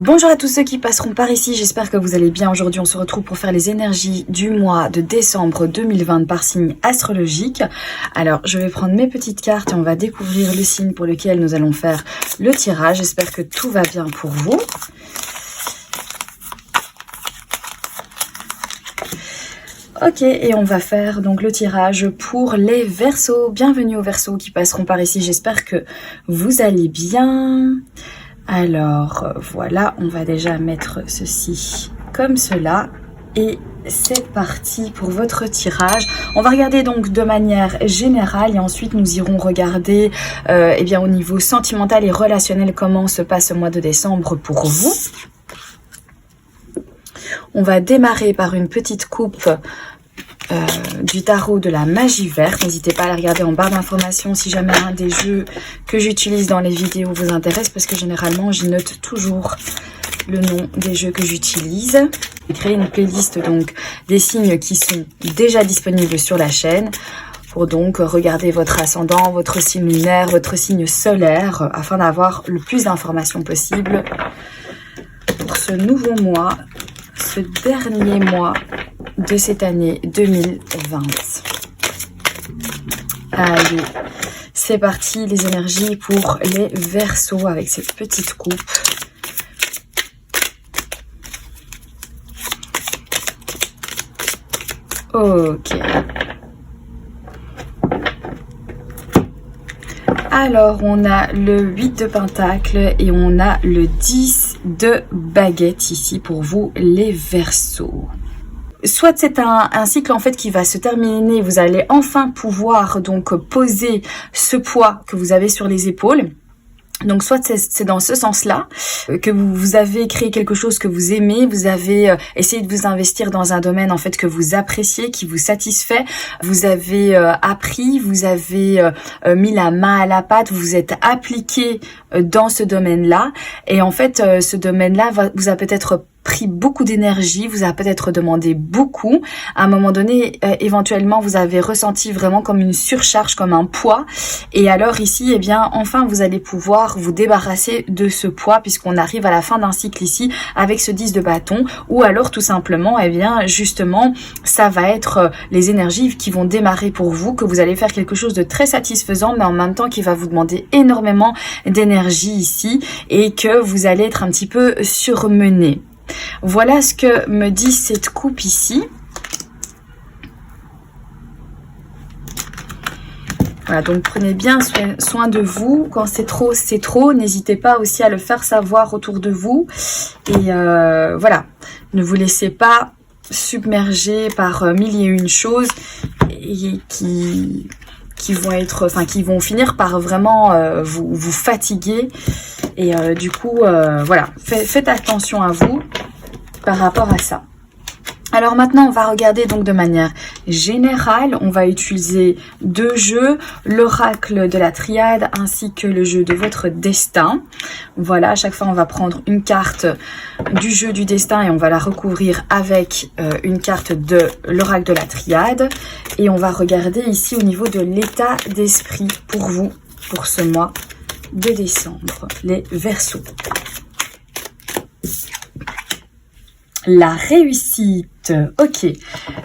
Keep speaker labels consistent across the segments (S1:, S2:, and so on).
S1: Bonjour à tous ceux qui passeront par ici, j'espère que vous allez bien. Aujourd'hui on se retrouve pour faire les énergies du mois de décembre 2020 par signe astrologique. Alors je vais prendre mes petites cartes et on va découvrir le signe pour lequel nous allons faire le tirage. J'espère que tout va bien pour vous. Ok, et on va faire donc le tirage pour les Verseaux. Bienvenue aux Verseaux qui passeront par ici, j'espère que vous allez bien. Alors voilà, on va déjà mettre ceci comme cela et c'est parti pour votre tirage. On va regarder donc de manière générale et ensuite nous irons regarder eh bien, au niveau sentimental et relationnel comment se passe ce mois de décembre pour vous. On va démarrer par une petite coupe du tarot de la magie verte. N'hésitez pas à la regarder en barre d'informations si jamais un des jeux que j'utilise dans les vidéos vous intéresse, parce que généralement j'y note toujours le nom des jeux que j'utilise. J'ai créé une playlist donc des signes qui sont déjà disponibles sur la chaîne pour donc regarder votre ascendant, votre signe lunaire, votre signe solaire afin d'avoir le plus d'informations possible pour ce nouveau mois, ce dernier mois de cette année 2020. Allez, c'est parti les énergies pour les Verseaux avec cette petite coupe. Ok. Alors, on a le 8 de Pentacle et on a le 10 de Baguette ici pour vous les Verseaux. Soit c'est un cycle en fait qui va se terminer, vous allez enfin pouvoir donc poser ce poids que vous avez sur les épaules. Donc soit c'est dans ce sens-là que vous avez créé quelque chose que vous aimez, vous avez essayé de vous investir dans un domaine en fait que vous appréciez, qui vous satisfait, vous avez appris, vous avez mis la main à la pâte, vous vous êtes appliqué dans ce domaine-là et en fait ce domaine-là vous a peut-être pris beaucoup d'énergie, vous a peut-être demandé beaucoup. À un moment donné, éventuellement, vous avez ressenti vraiment comme une surcharge, comme un poids. Et alors ici, eh bien, enfin, vous allez pouvoir vous débarrasser de ce poids puisqu'on arrive à la fin d'un cycle ici avec ce 10 de bâton. Ou alors, tout simplement, eh bien, justement, ça va être les énergies qui vont démarrer pour vous, que vous allez faire quelque chose de très satisfaisant, mais en même temps qui va vous demander énormément d'énergie ici et que vous allez être un petit peu surmené. Voilà ce que me dit cette coupe ici. Voilà, donc prenez bien soin de vous. Quand c'est trop, c'est trop. N'hésitez pas aussi à le faire savoir autour de vous. Et voilà, ne vous laissez pas submerger par mille et une choses et qui vont être, enfin qui vont finir par vraiment vous fatiguer. Et du coup, voilà, faites attention à vous par rapport à ça. Alors maintenant, on va regarder donc de manière générale. On va utiliser deux jeux, l'oracle de la triade ainsi que le jeu de votre destin. Voilà, à chaque fois, on va prendre une carte du jeu du destin et on va la recouvrir avec une carte de l'oracle de la triade. Et on va regarder ici au niveau de l'état d'esprit pour vous, pour ce mois de décembre, les Verseaux. La réussite. Ok,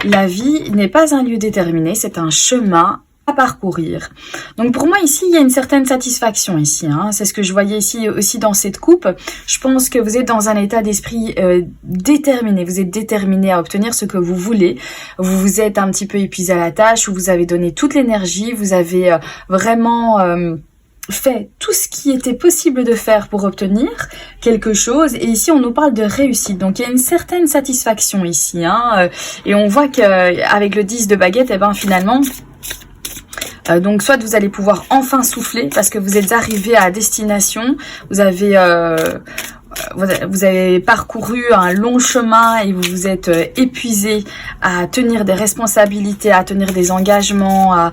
S1: la vie n'est pas un lieu déterminé, c'est un chemin à parcourir. Donc pour moi ici, il y a une certaine satisfaction ici. Hein. C'est ce que je voyais ici aussi dans cette coupe. Je pense que vous êtes dans un état d'esprit déterminé. Vous êtes déterminé à obtenir ce que vous voulez. Vous vous êtes un petit peu épuisé à la tâche, où vous avez donné toute l'énergie. Vous avez vraiment fait tout ce qui était possible de faire pour obtenir quelque chose. Et ici, on nous parle de réussite. Donc, il y a une certaine satisfaction ici. Hein. Et on voit qu'avec le 10 de baguette, eh ben, finalement, donc soit vous allez pouvoir enfin souffler parce que vous êtes arrivé à destination. Vous avez parcouru un long chemin et vous vous êtes épuisé à tenir des responsabilités, à tenir des engagements,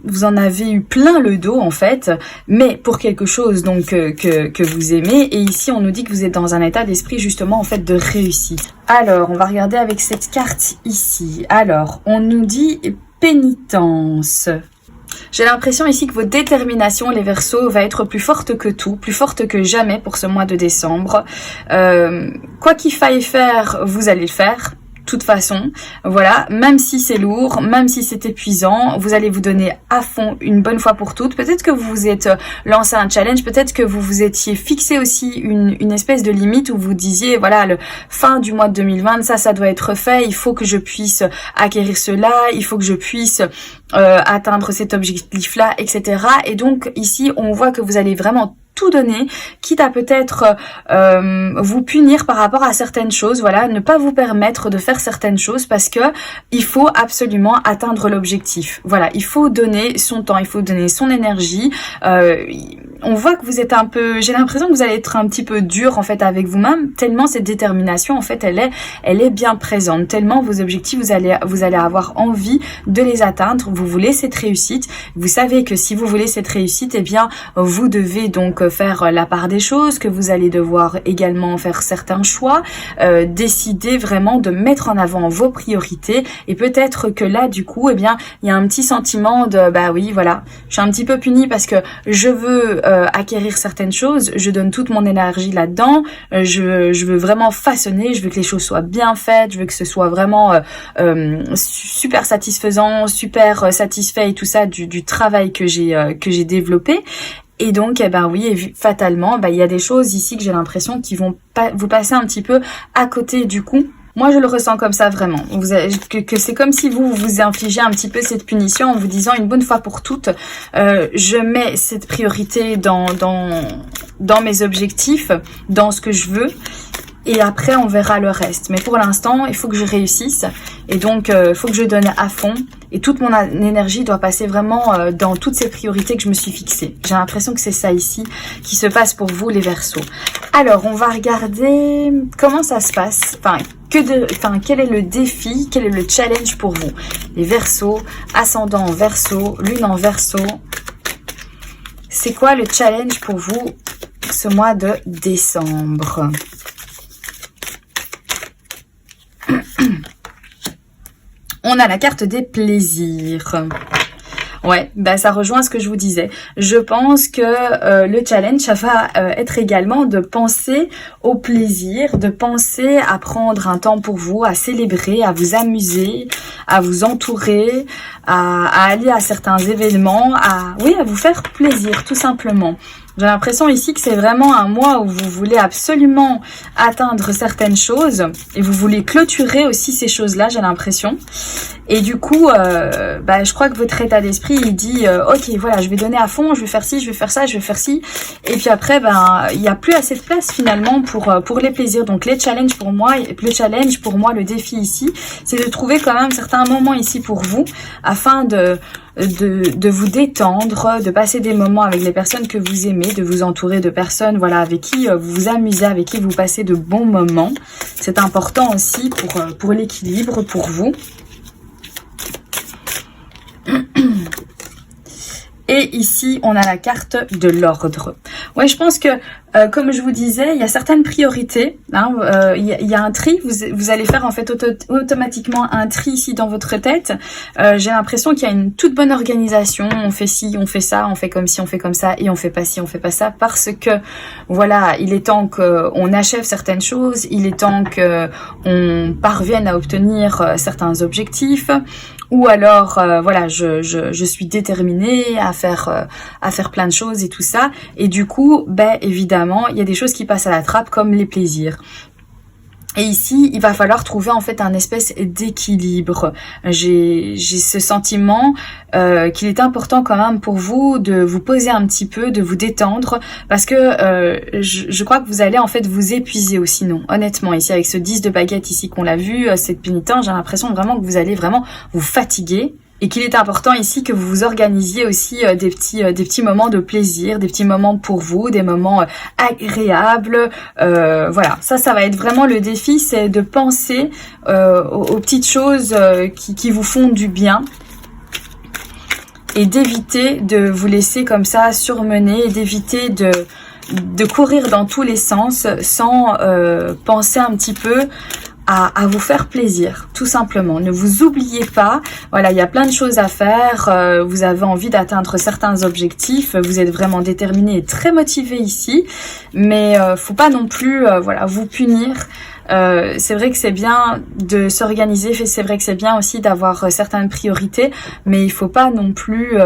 S1: vous en avez eu plein le dos en fait, mais pour quelque chose donc que vous aimez. Et ici on nous dit que vous êtes dans un état d'esprit justement en fait de réussite. Alors on va regarder avec cette carte ici. Alors on nous dit pénitence. J'ai l'impression ici que votre détermination, les Verseaux, va être plus forte que tout, plus forte que jamais pour ce mois de décembre. Quoi qu'il faille faire, vous allez le faire. Toute façon, voilà, même si c'est lourd, même si c'est épuisant, vous allez vous donner à fond une bonne fois pour toutes. Peut-être que vous vous êtes lancé un challenge, peut-être que vous vous étiez fixé aussi une espèce de limite où vous disiez, voilà, le fin du mois de 2020, ça doit être fait, il faut que je puisse acquérir cela, il faut que je puisse atteindre cet objectif-là, etc. Et donc ici, on voit que vous allez vraiment tout donner, quitte à peut-être vous punir par rapport à certaines choses, voilà, ne pas vous permettre de faire certaines choses parce que il faut absolument atteindre l'objectif. Voilà, il faut donner son temps, il faut donner son énergie. On voit que vous êtes un peu, j'ai l'impression que vous allez être un petit peu dur en fait avec vous-même, tellement cette détermination en fait elle est bien présente, tellement vos objectifs vous allez avoir envie de les atteindre, vous voulez cette réussite, vous savez que si vous voulez cette réussite, eh bien vous devez donc faire la part des choses, que vous allez devoir également faire certains choix, décider vraiment de mettre en avant vos priorités et peut-être que là du coup, eh bien il y a un petit sentiment de bah oui voilà, je suis un petit peu punie parce que je veux acquérir certaines choses, je donne toute mon énergie là-dedans, je veux vraiment façonner, je veux que les choses soient bien faites, je veux que ce soit vraiment super satisfaisant, super satisfait et tout ça du travail que j'ai développé. Et donc, eh ben oui, fatalement, il y a des choses ici que j'ai l'impression qui vont vous passer un petit peu à côté du coup. Moi, je le ressens comme ça vraiment. Que c'est comme si vous infligez un petit peu cette punition en vous disant une bonne fois pour toutes, je mets cette priorité dans mes objectifs, dans ce que je veux. Et après, on verra le reste. Mais pour l'instant, il faut que je réussisse. Et donc, il faut que je donne à fond. Et toute mon énergie doit passer vraiment dans toutes ces priorités que je me suis fixées. J'ai l'impression que c'est ça ici qui se passe pour vous, les Verseaux. Alors, on va regarder comment ça se passe. Quel est le défi, quel est le challenge pour vous? Les Verseaux, ascendant en Verseau, lune en Verseau. C'est quoi le challenge pour vous ce mois de décembre? On a la carte des plaisirs. Ouais, ça rejoint ce que je vous disais. Je pense que le challenge, ça va être également de penser au plaisir, de penser à prendre un temps pour vous, à célébrer, à vous amuser, à vous entourer, à aller à certains événements, à vous faire plaisir, tout simplement. J'ai l'impression ici que c'est vraiment un mois où vous voulez absolument atteindre certaines choses et vous voulez clôturer aussi ces choses-là, j'ai l'impression. Et du coup, je crois que votre état d'esprit, il dit ok, voilà, je vais donner à fond, je vais faire ci, je vais faire ça, je vais faire ci. Et puis après, il n'y a plus assez de place finalement pour les plaisirs. Donc le challenge pour moi, le défi ici, c'est de trouver quand même certains moments ici pour vous afin de vous détendre, de passer des moments avec les personnes que vous aimez, de vous entourer de personnes avec qui vous vous amusez, avec qui vous passez de bons moments. C'est important aussi pour l'équilibre, pour vous. Et ici, on a la carte de l'ordre. Ouais, je pense que, comme je vous disais, il y a certaines priorités. Il y a un tri. Vous allez faire en fait automatiquement un tri ici dans votre tête. J'ai l'impression qu'il y a une toute bonne organisation. On fait ci, on fait ça, on fait comme ci, on fait comme ça, et on fait pas ci, on fait pas ça, parce que voilà, il est temps qu'on achève certaines choses. Il est temps qu'on parvienne à obtenir certains objectifs. Ou alors, je suis déterminée à faire plein de choses et tout ça. Et du coup, évidemment, il y a des choses qui passent à la trappe comme les plaisirs. Et ici, il va falloir trouver en fait un espèce d'équilibre. J'ai ce sentiment qu'il est important quand même pour vous de vous poser un petit peu, de vous détendre, parce que je crois que vous allez en fait vous épuiser aussi, non, honnêtement, ici avec ce 10 de baguette ici qu'on l'a vu, cette pénitence, j'ai l'impression vraiment que vous allez vraiment vous fatiguer. Et qu'il est important ici que vous vous organisiez aussi des petits moments de plaisir, des petits moments pour vous, des moments agréables. Voilà, ça va être vraiment le défi, c'est de penser aux petites choses qui vous font du bien. Et d'éviter de vous laisser comme ça surmener, d'éviter de courir dans tous les sens sans penser un petit peu à vous faire plaisir, tout simplement. Ne vous oubliez pas, voilà, il y a plein de choses à faire, vous avez envie d'atteindre certains objectifs, vous êtes vraiment déterminé et très motivé ici, mais faut pas non plus voilà, vous punir. C'est vrai que c'est bien de s'organiser, c'est vrai que c'est bien aussi d'avoir certaines priorités, mais il faut pas non plus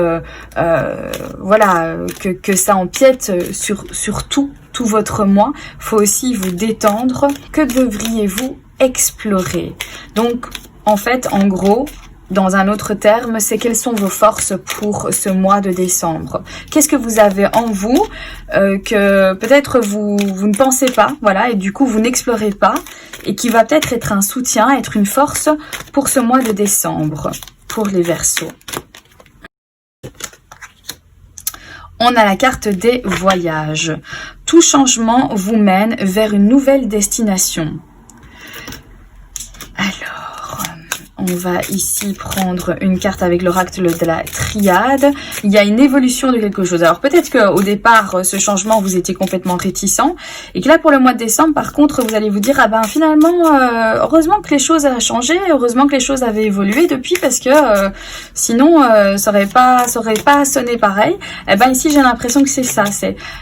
S1: voilà, que ça empiète sur tout votre mois. Faut aussi vous détendre. Que devriez-vous explorer? Donc en fait, en gros, dans un autre terme, c'est quelles sont vos forces pour ce mois de décembre? Qu'est-ce que vous avez en vous que peut-être vous ne pensez pas, voilà, et du coup vous n'explorez pas, et qui va peut-être être un soutien, être une force pour ce mois de décembre, pour les Verseaux. On a la carte des voyages. Tout changement vous mène vers une nouvelle destination. Alors, on va ici prendre une carte avec l'oracle de la triade. Il y a une évolution de quelque chose. Alors peut-être qu'au départ, ce changement, vous étiez complètement réticent. Et que là, pour le mois de décembre, par contre, vous allez vous dire, ah ben finalement, heureusement que les choses ont changé, heureusement que les choses avaient évolué depuis, parce que sinon, ça aurait pas sonné pareil. Eh ben ici, j'ai l'impression que c'est ça.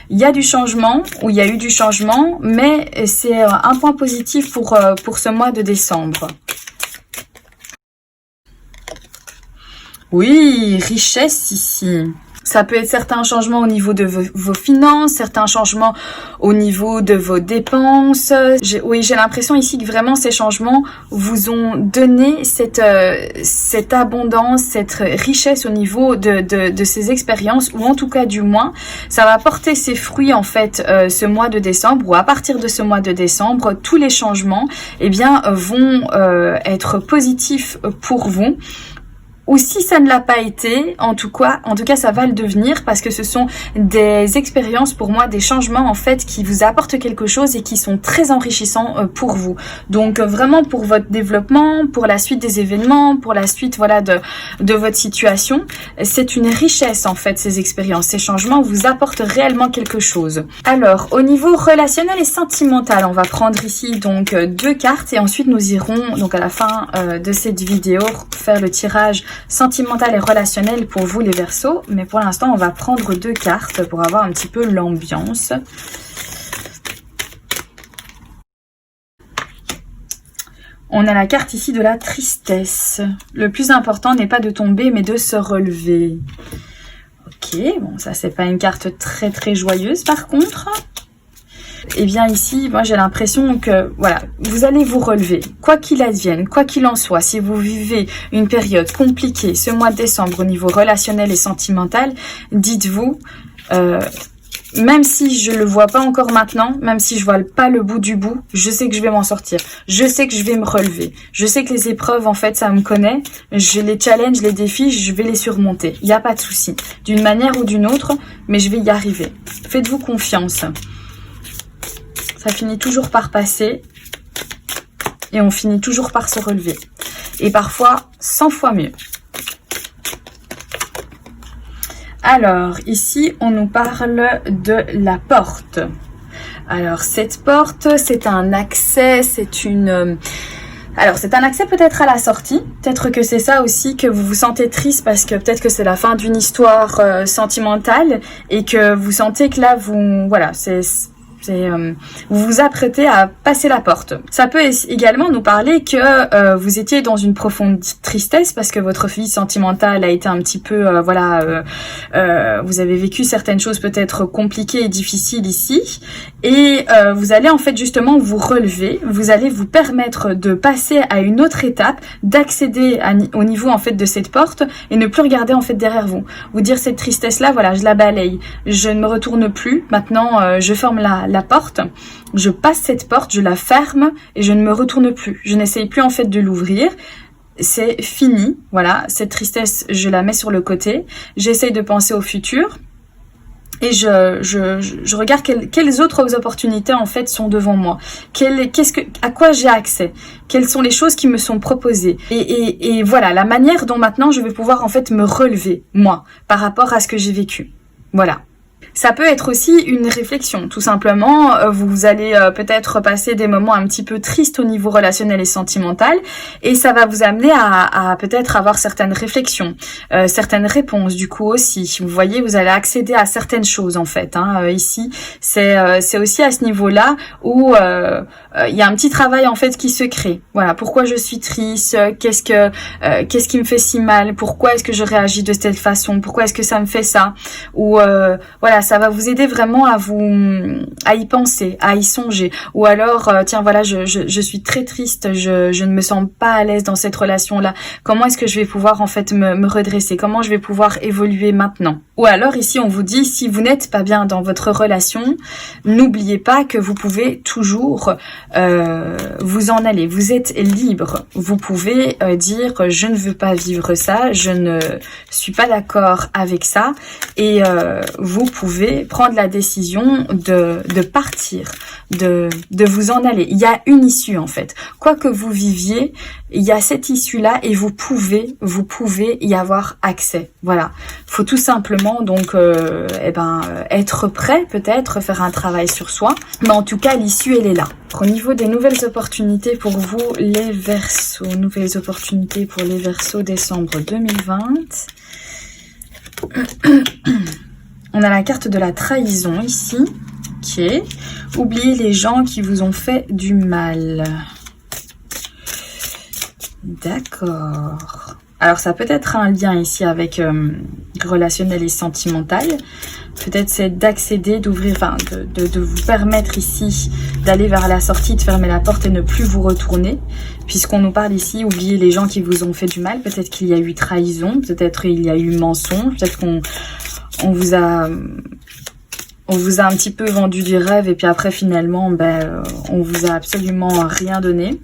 S1: Il y a du changement, ou il y a eu du changement, mais c'est un point positif pour ce mois de décembre. Oui, richesse ici. Ça peut être certains changements au niveau de vos finances, certains changements au niveau de vos dépenses. Oui, j'ai l'impression ici que vraiment ces changements vous ont donné cette abondance, cette richesse au niveau de ces expériences, ou en tout cas du moins, ça va porter ses fruits en fait ce mois de décembre, ou à partir de ce mois de décembre, tous les changements eh bien, vont être positifs pour vous. Ou si ça ne l'a pas été, en tout cas, ça va le devenir, parce que ce sont des expériences pour moi, des changements en fait qui vous apportent quelque chose et qui sont très enrichissants pour vous. Donc vraiment pour votre développement, pour la suite des événements, pour la suite voilà de votre situation, c'est une richesse en fait ces expériences, ces changements vous apportent réellement quelque chose. Alors au niveau relationnel et sentimental, on va prendre ici donc 2 cartes et ensuite nous irons donc à la fin de cette vidéo faire le tirage sentimental et relationnel pour vous les Verseaux, mais pour l'instant on va prendre 2 cartes pour avoir un petit peu l'ambiance. On a la carte ici de la tristesse. Le plus important n'est pas de tomber mais de se relever. Ok, bon ça c'est pas une carte très très joyeuse par contre. Et bien ici, moi j'ai l'impression que voilà, vous allez vous relever, quoi qu'il advienne, quoi qu'il en soit. Si vous vivez une période compliquée ce mois de décembre au niveau relationnel et sentimental, dites-vous, même si je le vois pas encore maintenant, même si je vois pas le bout du bout, je sais que je vais m'en sortir. Je sais que je vais me relever. Je sais que les épreuves, en fait, ça me connaît. Je les challenge, les défis, je vais les surmonter. Il n'y a pas de souci. D'une manière ou d'une autre, mais je vais y arriver. Faites-vous confiance. Ça finit toujours par passer et on finit toujours par se relever. Et parfois 100 fois mieux. Alors, ici, on nous parle de la porte. Alors, cette porte, c'est un accès, c'est une... Alors, c'est un accès peut-être à la sortie. Peut-être que c'est ça aussi que vous vous sentez triste parce que peut-être que c'est la fin d'une histoire sentimentale et que vous sentez que là, voilà, vous vous apprêtez à passer la porte. Ça peut également nous parler que vous étiez dans une profonde tristesse parce que votre vie sentimentale a été un petit peu, vous avez vécu certaines choses peut-être compliquées et difficiles ici. Et vous allez en fait justement vous relever, vous allez vous permettre de passer à une autre étape, d'accéder au niveau en fait de cette porte et ne plus regarder en fait derrière vous. Vous dire cette tristesse-là, voilà, je la balaye, je ne me retourne plus, maintenant je ferme la porte, je passe cette porte, je la ferme et je ne me retourne plus. Je n'essaye plus en fait de l'ouvrir. C'est fini, voilà, cette tristesse, je la mets sur le côté. J'essaye de penser au futur et je regarde quelles autres opportunités en fait sont devant moi. À quoi j'ai accès? Quelles sont les choses qui me sont proposées? Et voilà, la manière dont maintenant je vais pouvoir en fait me relever, moi, par rapport à ce que j'ai vécu. Voilà. Ça peut être aussi une réflexion, tout simplement. Vous allez peut-être passer des moments un petit peu tristes au niveau relationnel et sentimental, et ça va vous amener à peut-être avoir certaines réflexions, certaines réponses du coup aussi. Vous voyez, vous allez accéder à certaines choses en fait. Ici, c'est aussi à ce niveau-là où il y a un petit travail en fait qui se crée. Voilà, pourquoi je suis triste, qu'est-ce qui me fait si mal, pourquoi est-ce que je réagis de cette façon, pourquoi est-ce que ça me fait ça, ou voilà, ça va vous aider vraiment à y penser, à y songer. Ou alors, tiens, voilà, je suis très triste, je ne me sens pas à l'aise dans cette relation-là. Comment est-ce que je vais pouvoir en fait me redresser? Comment je vais pouvoir évoluer maintenant? Ou alors ici, on vous dit, si vous n'êtes pas bien dans votre relation, n'oubliez pas que vous pouvez toujours vous en aller. Vous êtes libre. Vous pouvez dire, je ne veux pas vivre ça, je ne suis pas d'accord avec ça, et vous pouvez prendre la décision de partir, de vous en aller. Il y a une issue en fait. Quoi que vous viviez, il y a cette issue-là et vous pouvez y avoir accès. Voilà. Faut tout simplement donc être prêt, peut-être faire un travail sur soi. Mais en tout cas, l'issue, elle est là. Au niveau des nouvelles opportunités pour vous, les Verseaux. Nouvelles opportunités pour les Verseaux décembre 2020. On a la carte de la trahison ici. Ok. Oubliez les gens qui vous ont fait du mal. D'accord. Alors ça peut être un lien ici avec relationnel et sentimental. Peut-être c'est d'accéder, d'ouvrir, enfin de vous permettre ici d'aller vers la sortie, de fermer la porte et ne plus vous retourner. Puisqu'on nous parle ici, oubliez les gens qui vous ont fait du mal. Peut-être qu'il y a eu trahison, peut-être il y a eu mensonge, peut-être qu'on vous a un petit peu vendu du rêve et puis après finalement on vous a absolument rien donné.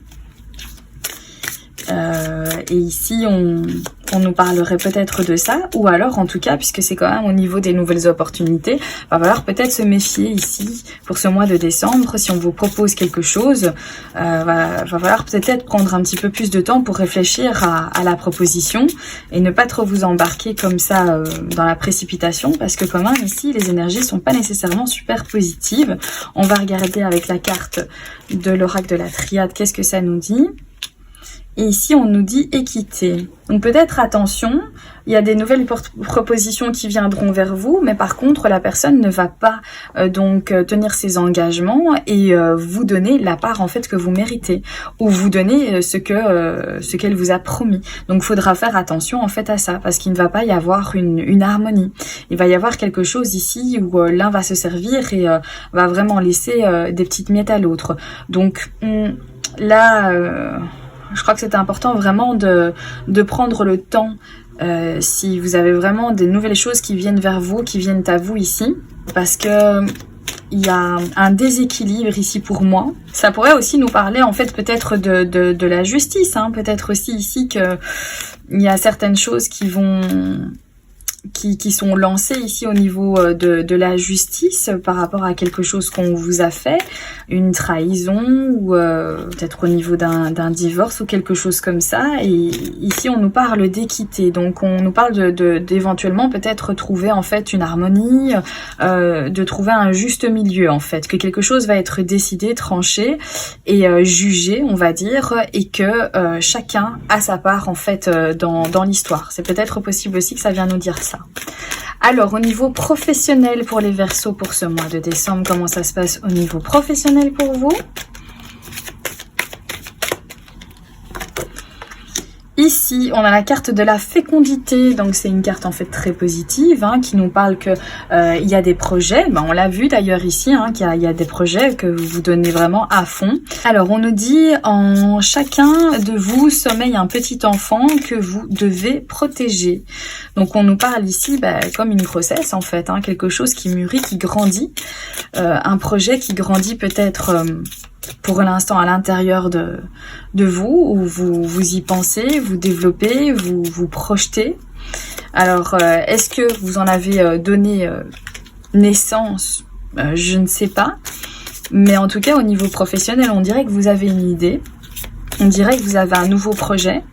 S1: Et ici on nous parlerait peut-être de ça, ou alors en tout cas, puisque c'est quand même au niveau des nouvelles opportunités, va falloir peut-être se méfier ici pour ce mois de décembre. Si on vous propose quelque chose, va falloir peut-être prendre un petit peu plus de temps pour réfléchir à la proposition et ne pas trop vous embarquer comme ça dans la précipitation, parce que quand même ici les énergies sont pas nécessairement super positives. On va regarder avec la carte de l'oracle de la triade qu'est-ce que ça nous dit. Et ici, on nous dit équité. Donc peut-être attention, il y a des nouvelles propositions qui viendront vers vous, mais par contre, la personne ne va pas tenir ses engagements et vous donner la part en fait que vous méritez, ou vous donner ce qu'elle vous a promis. Donc il faudra faire attention en fait à ça, parce qu'il ne va pas y avoir une harmonie. Il va y avoir quelque chose ici où l'un va se servir et va vraiment laisser des petites miettes à l'autre. Donc là... je crois que c'est important vraiment de prendre le temps si vous avez vraiment des nouvelles choses qui viennent vers vous, qui viennent à vous ici, parce que il y a un déséquilibre ici pour moi. Ça pourrait aussi nous parler en fait peut-être de la justice, hein. Peut-être aussi ici que il y a certaines choses qui sont lancées ici au niveau de la justice par rapport à quelque chose qu'on vous a fait, une trahison ou peut-être au niveau d'un divorce ou quelque chose comme ça. Et ici on nous parle d'équité, donc on nous parle d'éventuellement peut-être trouver en fait une harmonie, de trouver un juste milieu en fait, que quelque chose va être décidé, tranché et jugé on va dire, et que chacun a sa part en fait dans l'histoire. C'est peut-être possible aussi que ça vient nous dire ça. Alors, au niveau professionnel pour les Verseaux pour ce mois de décembre, comment ça se passe au niveau professionnel pour vous? Ici, on a la carte de la fécondité, donc c'est une carte en fait très positive, hein, qui nous parle que il y a des projets, on l'a vu d'ailleurs ici, hein, qu'il y a des projets que vous vous donnez vraiment à fond. Alors on nous dit, en chacun de vous sommeille un petit enfant que vous devez protéger. Donc on nous parle ici comme une grossesse en fait, hein, quelque chose qui mûrit, qui grandit, un projet qui grandit peut-être... pour l'instant à l'intérieur de vous, où vous y pensez, vous développez, vous projetez. Alors, est-ce que vous en avez donné naissance? Je ne sais pas. Mais en tout cas, au niveau professionnel, on dirait que vous avez une idée. On dirait que vous avez un nouveau projet.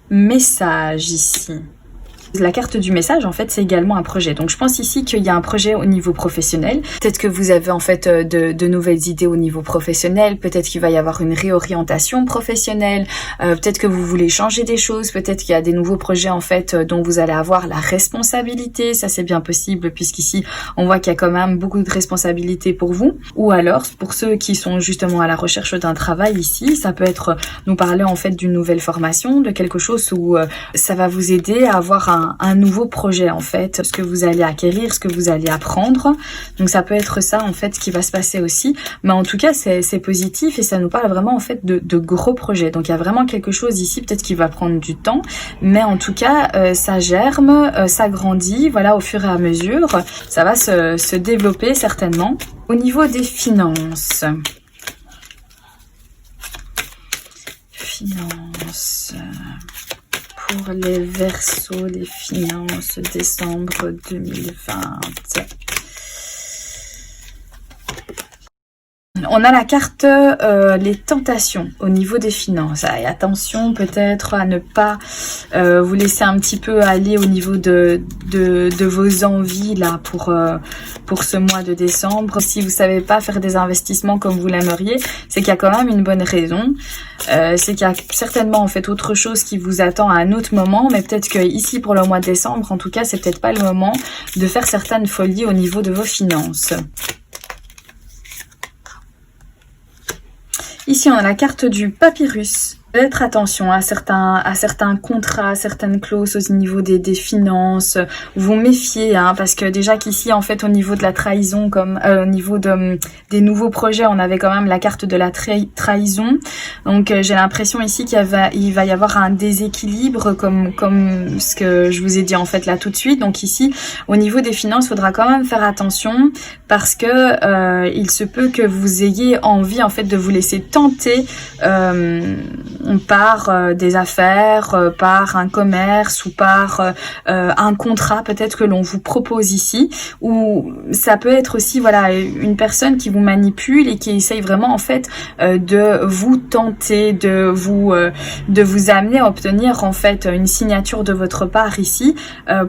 S1: Message ici. La carte du message, en fait, c'est également un projet. Donc, je pense ici qu'il y a un projet au niveau professionnel. Peut-être que vous avez, en fait, de nouvelles idées au niveau professionnel. Peut-être qu'il va y avoir une réorientation professionnelle. Peut-être que vous voulez changer des choses. Peut-être qu'il y a des nouveaux projets, en fait, dont vous allez avoir la responsabilité. Ça, c'est bien possible, puisqu'ici, on voit qu'il y a quand même beaucoup de responsabilités pour vous. Ou alors, pour ceux qui sont justement à la recherche d'un travail ici, ça peut être nous parler, en fait, d'une nouvelle formation, de quelque chose où ça va vous aider à avoir un nouveau projet, en fait, ce que vous allez acquérir, ce que vous allez apprendre. Donc ça peut être ça, en fait, qui va se passer aussi. Mais en tout cas, c'est positif et ça nous parle vraiment, en fait, de gros projets. Donc il y a vraiment quelque chose ici, peut-être qui va prendre du temps, mais en tout cas, ça germe, ça grandit, voilà, au fur et à mesure. Ça va se développer certainement. Au niveau des finances. Finances... Pour les Verseaux, les finances, décembre 2020. On a la carte les tentations au niveau des finances. Et attention peut-être à ne pas vous laisser un petit peu aller au niveau de vos envies là pour ce mois de décembre. Si vous savez pas faire des investissements comme vous l'aimeriez, c'est qu'il y a quand même une bonne raison. C'est qu'il y a certainement en fait autre chose qui vous attend à un autre moment, mais peut-être que ici pour le mois de décembre, en tout cas, c'est peut-être pas le moment de faire certaines folies au niveau de vos finances. Ici, on a la carte du papyrus. Faites attention à certains contrats, certaines clauses au niveau des finances. Vous méfiez, hein, parce que déjà qu'ici, en fait, au niveau de la trahison, comme au niveau des nouveaux projets, on avait quand même la carte de la trahison. Donc, j'ai l'impression ici qu'il va y avoir un déséquilibre, comme ce que je vous ai dit en fait là tout de suite. Donc ici, au niveau des finances, il faudra quand même faire attention parce que il se peut que vous ayez envie en fait de vous laisser tenter. Par des affaires, par un commerce ou par un contrat peut-être que l'on vous propose ici, ou ça peut être aussi voilà une personne qui vous manipule et qui essaye vraiment en fait de vous tenter, de vous amener à obtenir en fait une signature de votre part ici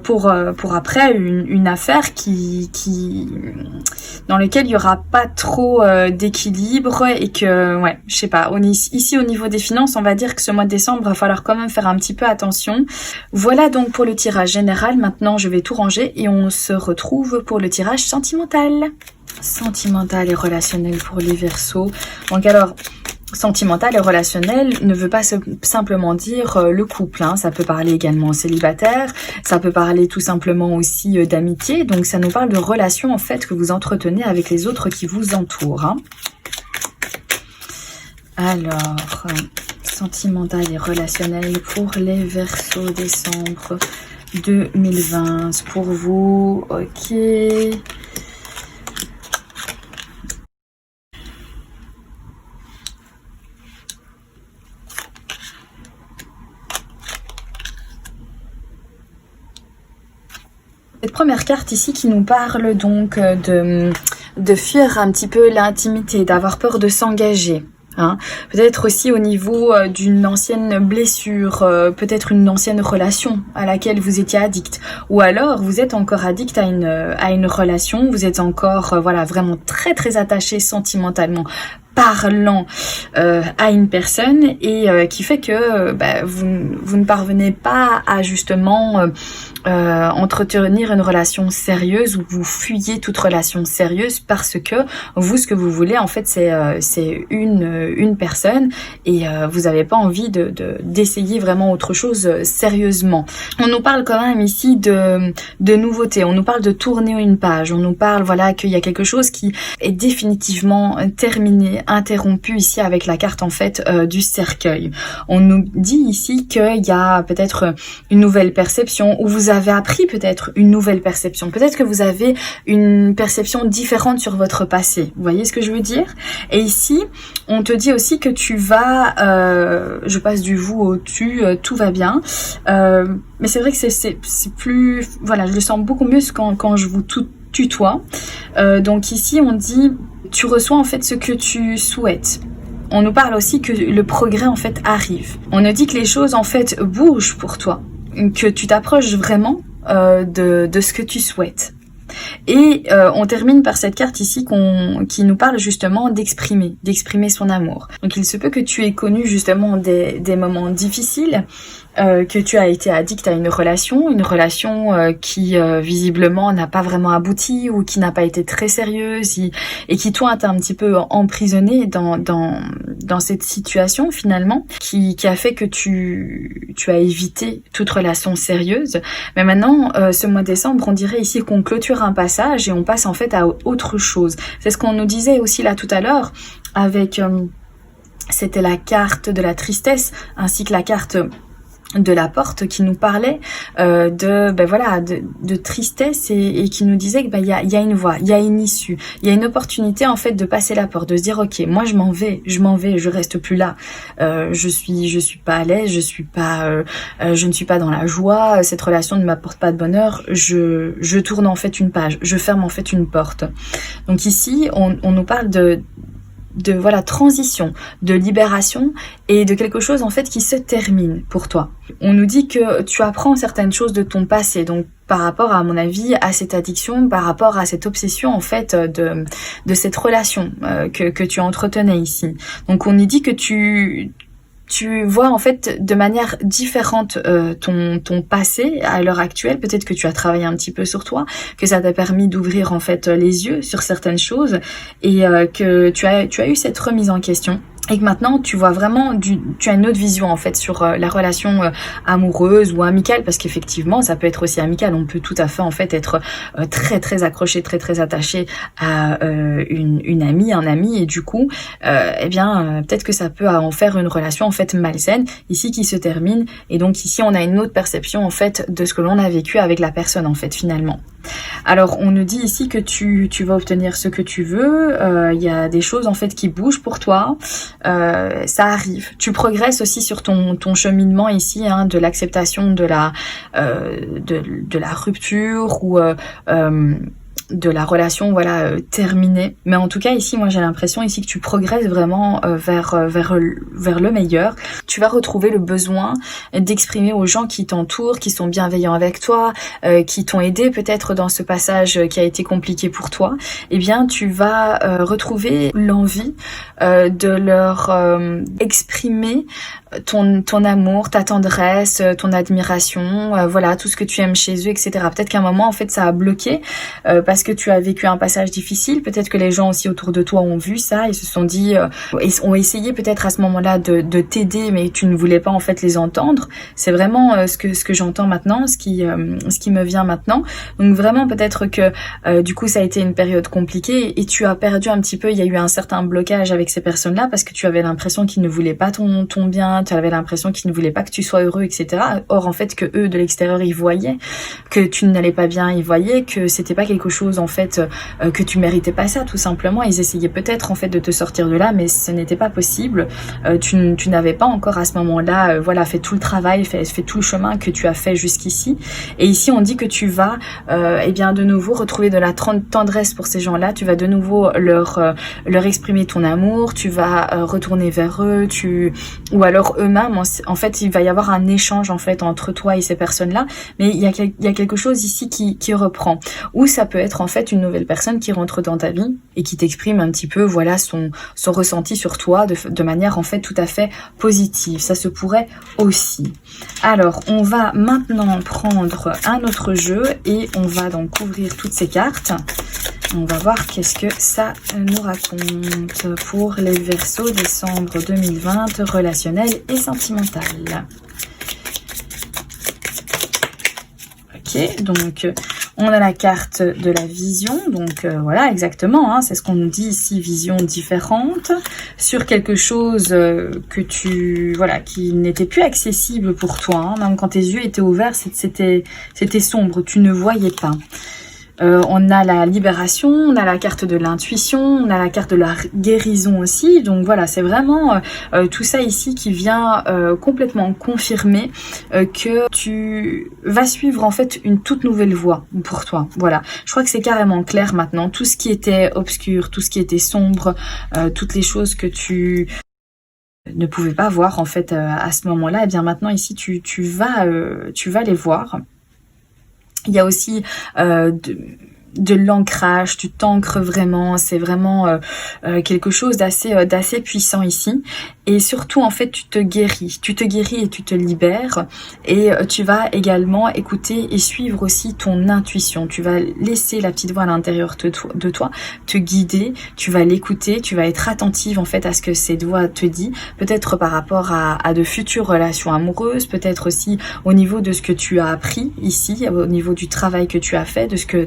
S1: pour après une affaire qui dans laquelle il y aura pas trop d'équilibre et que ouais je sais pas, ici au niveau des finances on va dire que ce mois de décembre, il va falloir quand même faire un petit peu attention. Voilà donc pour le tirage général. Maintenant, je vais tout ranger et on se retrouve pour le tirage sentimental. Sentimental et relationnel pour les Verseaux. Donc alors, sentimental et relationnel ne veut pas simplement dire le couple, hein. Ça peut parler également célibataire, ça peut parler tout simplement aussi d'amitié. Donc ça nous parle de relations en fait que vous entretenez avec les autres qui vous entourent, hein. Alors... sentimental et relationnel pour les Verseaux décembre 2020 pour vous. Ok. Cette première carte ici qui nous parle donc de fuir un petit peu l'intimité, d'avoir peur de s'engager. Hein. Peut-être aussi au niveau d'une ancienne blessure, peut-être une ancienne relation à laquelle vous étiez addict, ou alors vous êtes encore addict à une relation, vous êtes encore voilà vraiment très très attaché sentimentalement parlant à une personne et qui fait que vous ne parvenez pas à justement entretenir une relation sérieuse ou vous fuyez toute relation sérieuse parce que vous ce que vous voulez en fait c'est une personne et vous n'avez pas envie d'essayer vraiment autre chose sérieusement. On nous parle quand même ici de nouveautés, on nous parle de tourner une page, on nous parle voilà qu'il y a quelque chose qui est définitivement terminé, interrompu ici avec la carte en fait du cercueil. On nous dit ici qu'il y a peut-être une nouvelle perception ou vous avez appris peut-être une nouvelle perception. Peut-être que vous avez une perception différente sur votre passé. Vous voyez ce que je veux dire? Et ici, on te dit aussi que tu vas, je passe du vous au tu, tout va bien. Mais c'est vrai que c'est plus, voilà, je le sens beaucoup mieux quand je vous tutoie. Donc ici, on dit tu reçois en fait ce que tu souhaites. On nous parle aussi que le progrès en fait arrive. On nous dit que les choses en fait bougent pour toi. que tu t'approches vraiment de ce que tu souhaites. Et on termine par cette carte ici qui nous parle justement d'exprimer son amour. Donc il se peut que tu aies connu justement des moments difficiles, que tu as été addict à une relation qui visiblement n'a pas vraiment abouti ou qui n'a pas été très sérieuse et qui toi t'a un petit peu emprisonné dans cette situation finalement qui a fait que tu as évité toute relation sérieuse. Mais maintenant, ce mois de décembre, on dirait ici qu'on clôture un passage et on passe en fait à autre chose. C'est ce qu'on nous disait aussi là tout à l'heure avec c'était la carte de la tristesse ainsi que la carte de la porte qui nous parlait de tristesse et qui nous disait que y a une voie, il y a une issue, il y a une opportunité en fait de passer la porte, de se dire ok, moi je m'en vais, je reste plus là, je suis pas à l'aise, je ne suis pas dans la joie, cette relation ne m'apporte pas de bonheur, je tourne en fait une page, je ferme en fait une porte. Donc ici on nous parle de transition, de libération et de quelque chose en fait qui se termine pour toi. On nous dit que tu apprends certaines choses de ton passé, donc par rapport à mon avis à cette addiction, par rapport à cette obsession en fait de cette relation que tu entretenais ici. Donc on nous dit que tu vois en fait de manière différente ton passé à l'heure actuelle. Peut-être que tu as travaillé un petit peu sur toi, que ça t'a permis d'ouvrir en fait les yeux sur certaines choses et que tu as eu cette remise en question. Et que maintenant tu vois vraiment tu as une autre vision en fait sur la relation amoureuse ou amicale, parce qu'effectivement ça peut être aussi amical, on peut tout à fait en fait être très très accroché, très très attaché à une amie, un ami, et du coup peut-être que ça peut en faire une relation en fait malsaine ici qui se termine. Et donc ici on a une autre perception en fait de ce que l'on a vécu avec la personne en fait finalement. Alors on nous dit ici que tu vas obtenir ce que tu veux, il y a des choses en fait qui bougent pour toi, ça arrive. Tu progresses aussi sur ton cheminement ici, de l'acceptation de la rupture ou de la relation terminée. Mais en tout cas ici moi j'ai l'impression ici que tu progresses vraiment vers le meilleur. Tu vas retrouver le besoin d'exprimer aux gens qui t'entourent, qui sont bienveillants avec toi, qui t'ont aidé peut-être dans ce passage qui a été compliqué pour toi. Eh bien tu vas retrouver l'envie de leur exprimer ton amour, ta tendresse, ton admiration, tout ce que tu aimes chez eux, etc. Peut-être qu'à un moment en fait ça a bloqué parce que tu as vécu un passage difficile. Peut-être que les gens aussi autour de toi ont vu ça et se sont dit ont essayé peut-être à ce moment-là de t'aider, mais tu ne voulais pas en fait les entendre. C'est vraiment ce que j'entends maintenant, ce qui me vient maintenant. Donc vraiment peut-être que du coup ça a été une période compliquée et tu as perdu un petit peu, il y a eu un certain blocage avec ces personnes-là parce que tu avais l'impression qu'ils ne voulaient pas ton bien, tu avais l'impression qu'ils ne voulaient pas que tu sois heureux, etc. Or en fait que eux de l'extérieur ils voyaient que tu n'allais pas bien, ils voyaient que c'était pas quelque chose en fait que tu méritais pas ça tout simplement. Ils essayaient peut-être en fait de te sortir de là, mais ce n'était pas possible. Tu n'avais pas encore à ce moment-là fait tout le travail, fait tout le chemin que tu as fait jusqu'ici. Et ici on dit que tu vas de nouveau retrouver de la tendresse pour ces gens-là, tu vas de nouveau leur exprimer ton amour, tu vas retourner vers eux, ou alors eux-mêmes, en fait il va y avoir un échange en fait entre toi et ces personnes-là, mais il y a quelque chose ici qui reprend, ou ça peut être en fait une nouvelle personne qui rentre dans ta vie et qui t'exprime un petit peu son ressenti sur toi de manière en fait tout à fait positive. Ça se pourrait aussi. Alors on va maintenant prendre un autre jeu et on va donc ouvrir toutes ces cartes. On va voir qu'est-ce que ça nous raconte pour les Verseaux décembre 2020, relationnel et sentimental. Ok, donc on a la carte de la vision, donc voilà exactement, c'est ce qu'on nous dit ici, vision différente sur quelque chose qui n'était plus accessible pour toi, même quand tes yeux étaient ouverts, c'était sombre, tu ne voyais pas. On a la libération, on a la carte de l'intuition, on a la carte de la guérison aussi. Donc voilà, c'est vraiment tout ça ici qui vient complètement confirmer que tu vas suivre en fait une toute nouvelle voie pour toi. Voilà, je crois que c'est carrément clair maintenant. Tout ce qui était obscur, tout ce qui était sombre, toutes les choses que tu ne pouvais pas voir en fait à ce moment-là, et bien maintenant ici tu vas les voir. Il y a aussi de l'ancrage, tu t'ancres vraiment, c'est vraiment quelque chose d'assez puissant ici. Et surtout en fait tu te guéris et tu te libères, et tu vas également écouter et suivre aussi ton intuition. Tu vas laisser la petite voix à l'intérieur de toi te guider, tu vas l'écouter, tu vas être attentive en fait à ce que cette voix te dit, peut-être par rapport à de futures relations amoureuses, peut-être aussi au niveau de ce que tu as appris ici, au niveau du travail que tu as fait, de ce que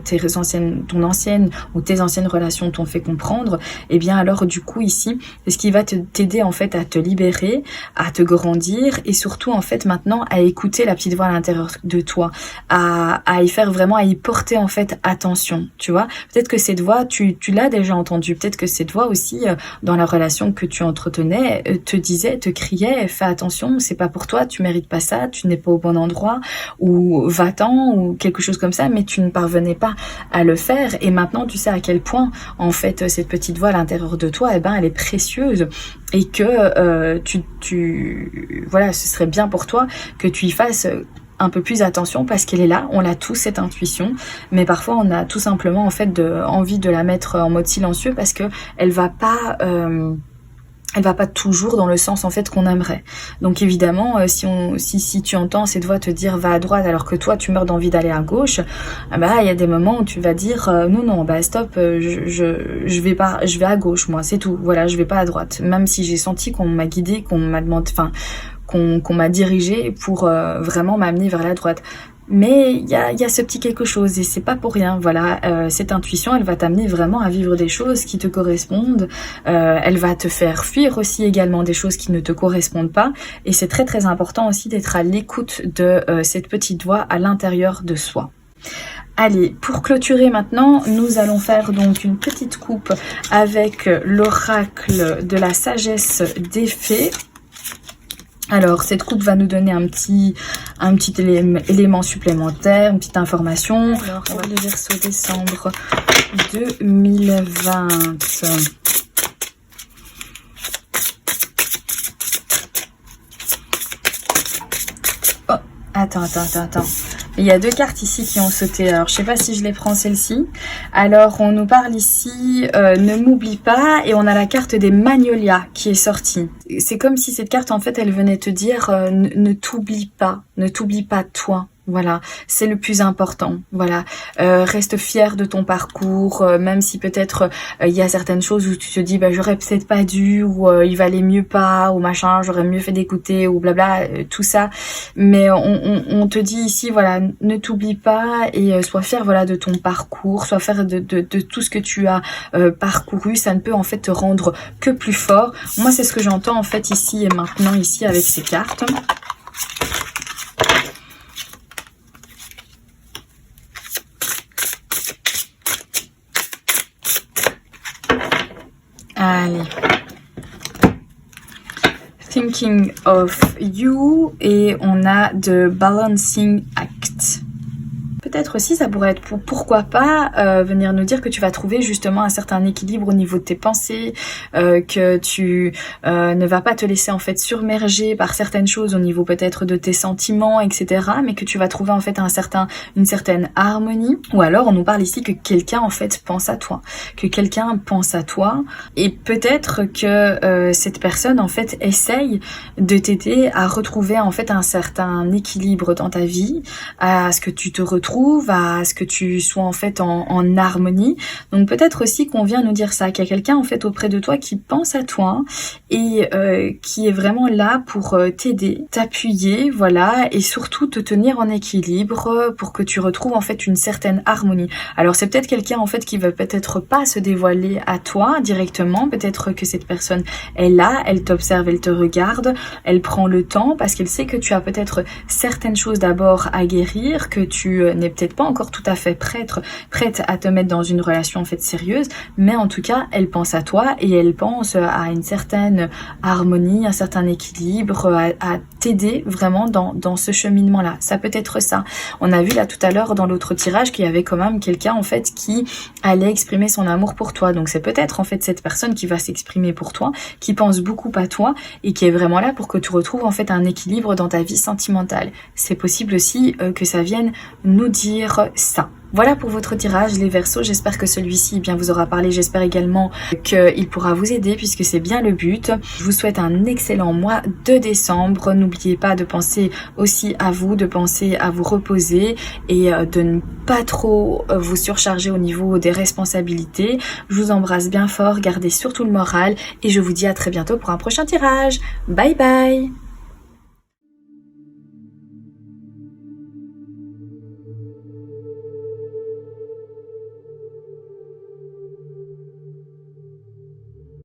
S1: ton ancienne ou tes anciennes relations t'ont fait comprendre. Et bien alors du coup ici, c'est ce qui va t'aider en fait à te libérer, à te grandir, et surtout en fait maintenant à écouter la petite voix à l'intérieur de toi, à y faire vraiment, à y porter en fait attention, tu vois. Peut-être que cette voix, tu l'as déjà entendue, peut-être que cette voix aussi dans la relation que tu entretenais te disait, te criait, fais attention, c'est pas pour toi, tu mérites pas ça, tu n'es pas au bon endroit, ou va-t'en, ou quelque chose comme ça, mais tu ne parvenais pas à le faire. Et maintenant tu sais à quel point en fait cette petite voix à l'intérieur de toi, eh ben elle est précieuse, et que voilà, ce serait bien pour toi que tu y fasses un peu plus attention, parce qu'elle est là, on a tous cette intuition, mais parfois on a tout simplement en fait envie de la mettre en mode silencieux, parce que elle va pas toujours dans le sens en fait qu'on aimerait. Donc évidemment, si tu entends cette voix te dire va à droite alors que toi tu meurs d'envie d'aller à gauche, bah il y a des moments où tu vas dire non, bah stop, je vais à gauche, moi c'est tout. Voilà, je vais pas à droite. Même si j'ai senti qu'on m'a guidée, qu'on m'a demandé, enfin qu'on m'a dirigée pour vraiment m'amener vers la droite. Mais il y a ce petit quelque chose, et c'est pas pour rien. Voilà, cette intuition, elle va t'amener vraiment à vivre des choses qui te correspondent. Elle va te faire fuir aussi également des choses qui ne te correspondent pas. Et c'est très très important aussi d'être à l'écoute de cette petite voix à l'intérieur de soi. Allez, pour clôturer maintenant, nous allons faire donc une petite coupe avec l'oracle de la sagesse des fées. Alors, cette coupe va nous donner un petit élément supplémentaire, une petite information. Alors, pour les Verseaux, décembre 2020. Oh, attends. Il y a deux cartes ici qui ont sauté. Alors, je sais pas si je les prends, celle-ci. Alors, on nous parle ici, ne m'oublie pas. Et on a la carte des Magnolias qui est sortie. C'est comme si cette carte, en fait, elle venait te dire, ne t'oublie pas. Ne t'oublie pas toi. Voilà, c'est le plus important. Voilà, reste fier de ton parcours, même si peut-être il y a certaines choses où tu te dis, bah j'aurais peut-être pas dû, ou il valait mieux pas, ou machin, j'aurais mieux fait d'écouter, ou blabla, tout ça. Mais on te dit ici, voilà, ne t'oublie pas, et sois fier, voilà, de ton parcours, sois fier de tout ce que tu as parcouru. Ça ne peut en fait te rendre que plus fort. Moi, c'est ce que j'entends en fait ici et maintenant, ici avec ces cartes. Allez. Thinking of you, et on a de Balancing Act. Peut-être aussi ça pourrait être pourquoi pas venir nous dire que tu vas trouver justement un certain équilibre au niveau de tes pensées, que tu ne vas pas te laisser en fait surmerger par certaines choses au niveau peut-être de tes sentiments, etc. Mais que tu vas trouver en fait une certaine harmonie. Ou alors on nous parle ici que quelqu'un en fait pense à toi, et peut-être que cette personne en fait essaye de t'aider à retrouver en fait un certain équilibre dans ta vie, à ce que tu te retrouves, à ce que tu sois en fait en harmonie. Donc peut-être aussi qu'on vient nous dire ça, qu'il y a quelqu'un en fait auprès de toi qui pense à toi, et qui est vraiment là pour t'aider, t'appuyer, voilà, et surtout te tenir en équilibre pour que tu retrouves en fait une certaine harmonie. Alors c'est peut-être quelqu'un en fait qui va peut-être pas se dévoiler à toi directement, peut-être que cette personne est là, elle t'observe, elle te regarde, elle prend le temps parce qu'elle sait que tu as peut-être certaines choses d'abord à guérir, que tu n'es peut-être pas encore tout à fait prête à te mettre dans une relation en fait sérieuse, mais en tout cas, elle pense à toi et elle pense à une certaine harmonie, un certain équilibre, à t'aider vraiment dans ce cheminement-là. Ça peut être ça. On a vu là tout à l'heure dans l'autre tirage qu'il y avait quand même quelqu'un en fait qui allait exprimer son amour pour toi. Donc c'est peut-être en fait cette personne qui va s'exprimer pour toi, qui pense beaucoup à toi et qui est vraiment là pour que tu retrouves en fait un équilibre dans ta vie sentimentale. C'est possible aussi que ça vienne nous dire ça. Voilà pour votre tirage les Verseaux, j'espère que celui-ci bien vous aura parlé, j'espère également qu'il pourra vous aider puisque c'est bien le but. Je vous souhaite un excellent mois de décembre, n'oubliez pas de penser aussi à vous, de penser à vous reposer et de ne pas trop vous surcharger au niveau des responsabilités. Je vous embrasse bien fort, gardez surtout le moral et je vous dis à très bientôt pour un prochain tirage. Bye bye!